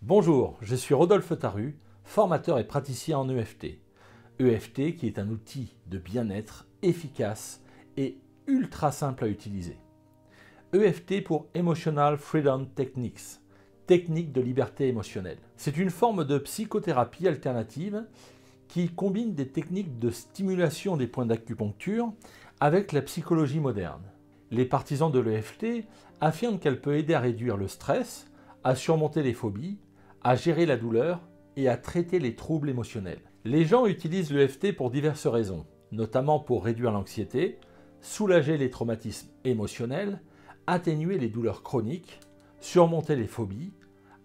Bonjour, je suis Rodolphe Tarru, formateur et praticien en EFT. EFT qui est un outil de bien-être efficace et ultra simple à utiliser. EFT pour Emotional Freedom Techniques, technique de liberté émotionnelle. C'est une forme de psychothérapie alternative qui combine des techniques de stimulation des points d'acupuncture avec la psychologie moderne. Les partisans de l'EFT affirment qu'elle peut aider à réduire le stress, à surmonter les phobies, à gérer la douleur et à traiter les troubles émotionnels. Les gens utilisent l'EFT pour diverses raisons, notamment pour réduire l'anxiété, soulager les traumatismes émotionnels, atténuer les douleurs chroniques, surmonter les phobies,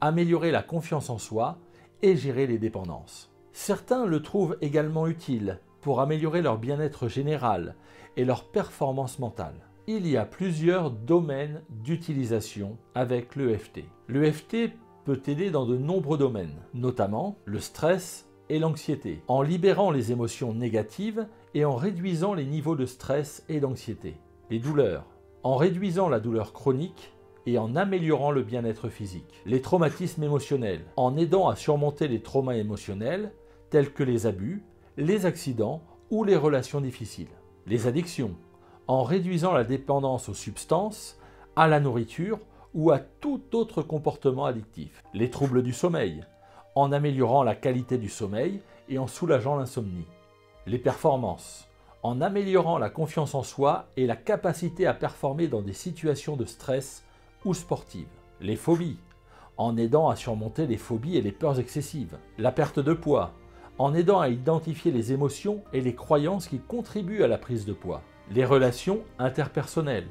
améliorer la confiance en soi et gérer les dépendances. Certains le trouvent également utile pour améliorer leur bien-être général et leur performance mentale. Il y a plusieurs domaines d'utilisation avec l'EFT. L'EFT peut aider dans de nombreux domaines, notamment le stress et l'anxiété, en libérant les émotions négatives et en réduisant les niveaux de stress et d'anxiété. Les douleurs, en réduisant la douleur chronique et en améliorant le bien-être physique. Les traumatismes émotionnels, en aidant à surmonter les traumas émotionnels tels que les abus, les accidents ou les relations difficiles. Les addictions, en réduisant la dépendance aux substances, à la nourriture ou à tout autre comportement addictif. Les troubles du sommeil, en améliorant la qualité du sommeil et en soulageant l'insomnie. Les performances, en améliorant la confiance en soi et la capacité à performer dans des situations de stress ou sportives. Les phobies, en aidant à surmonter les phobies et les peurs excessives. La perte de poids, en aidant à identifier les émotions et les croyances qui contribuent à la prise de poids. Les relations interpersonnelles,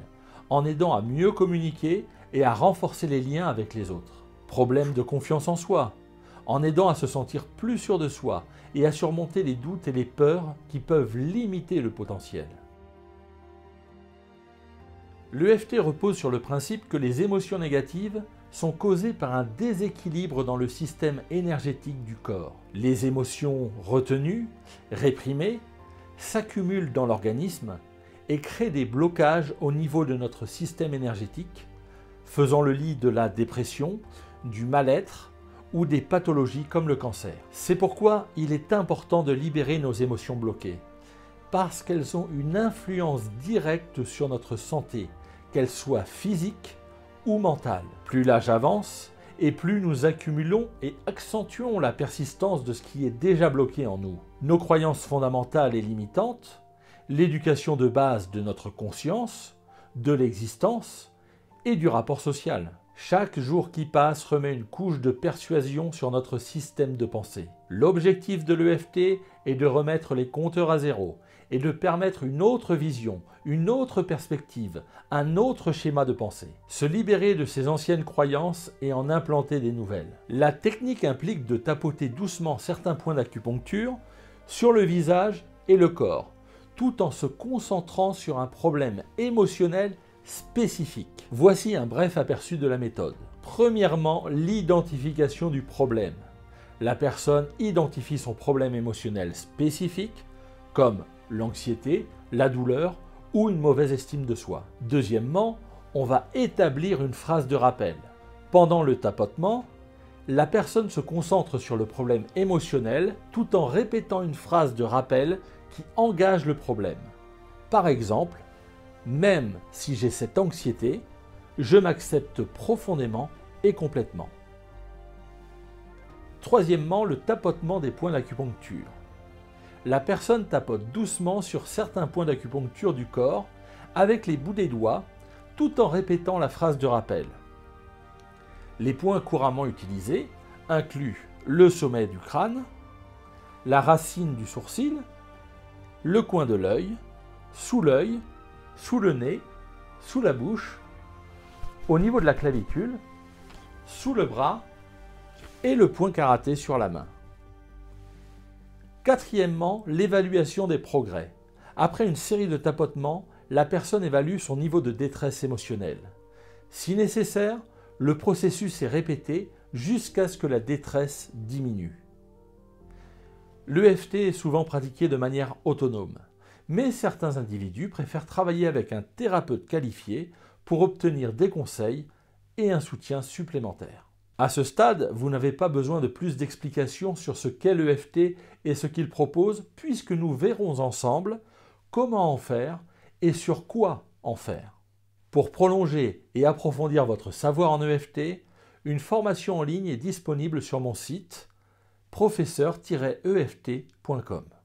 en aidant à mieux communiquer et à renforcer les liens avec les autres. Problèmes de confiance en soi, en aidant à se sentir plus sûr de soi et à surmonter les doutes et les peurs qui peuvent limiter le potentiel. L'EFT repose sur le principe que les émotions négatives sont causées par un déséquilibre dans le système énergétique du corps. Les émotions retenues, réprimées, s'accumulent dans l'organisme et créent des blocages au niveau de notre système énergétique, faisant le lit de la dépression, du mal-être ou des pathologies comme le cancer. C'est pourquoi il est important de libérer nos émotions bloquées, parce qu'elles ont une influence directe sur notre santé, qu'elle soit physique ou mentale. Plus l'âge avance, et plus nous accumulons et accentuons la persistance de ce qui est déjà bloqué en nous. Nos croyances fondamentales et limitantes, l'éducation de base de notre conscience, de l'existence et du rapport social. Chaque jour qui passe remet une couche de persuasion sur notre système de pensée. L'objectif de l'EFT est de remettre les compteurs à zéro et de permettre une autre vision, une autre perspective, un autre schéma de pensée. Se libérer de ses anciennes croyances et en implanter des nouvelles. La technique implique de tapoter doucement certains points d'acupuncture sur le visage et le corps, tout en se concentrant sur un problème émotionnel spécifique. Voici un bref aperçu de la méthode. Premièrement, l'identification du problème. La personne identifie son problème émotionnel spécifique, comme l'anxiété, la douleur ou une mauvaise estime de soi. Deuxièmement, on va établir une phrase de rappel. Pendant le tapotement, la personne se concentre sur le problème émotionnel tout en répétant une phrase de rappel qui engage le problème. Par exemple, même si j'ai cette anxiété, je m'accepte profondément et complètement. Troisièmement, le tapotement des points d'acupuncture. La personne tapote doucement sur certains points d'acupuncture du corps avec les bouts des doigts tout en répétant la phrase de rappel. Les points couramment utilisés incluent le sommet du crâne, la racine du sourcil, le coin de l'œil, sous le nez, sous la bouche, au niveau de la clavicule, sous le bras et le point karaté sur la main. Quatrièmement, l'évaluation des progrès. Après une série de tapotements, la personne évalue son niveau de détresse émotionnelle. Si nécessaire, le processus est répété jusqu'à ce que la détresse diminue. L'EFT est souvent pratiqué de manière autonome, mais certains individus préfèrent travailler avec un thérapeute qualifié pour obtenir des conseils et un soutien supplémentaire. À ce stade, vous n'avez pas besoin de plus d'explications sur ce qu'est l'EFT et ce qu'il propose, puisque nous verrons ensemble comment en faire et sur quoi en faire. Pour prolonger et approfondir votre savoir en EFT, une formation en ligne est disponible sur mon site professeur-eft.com.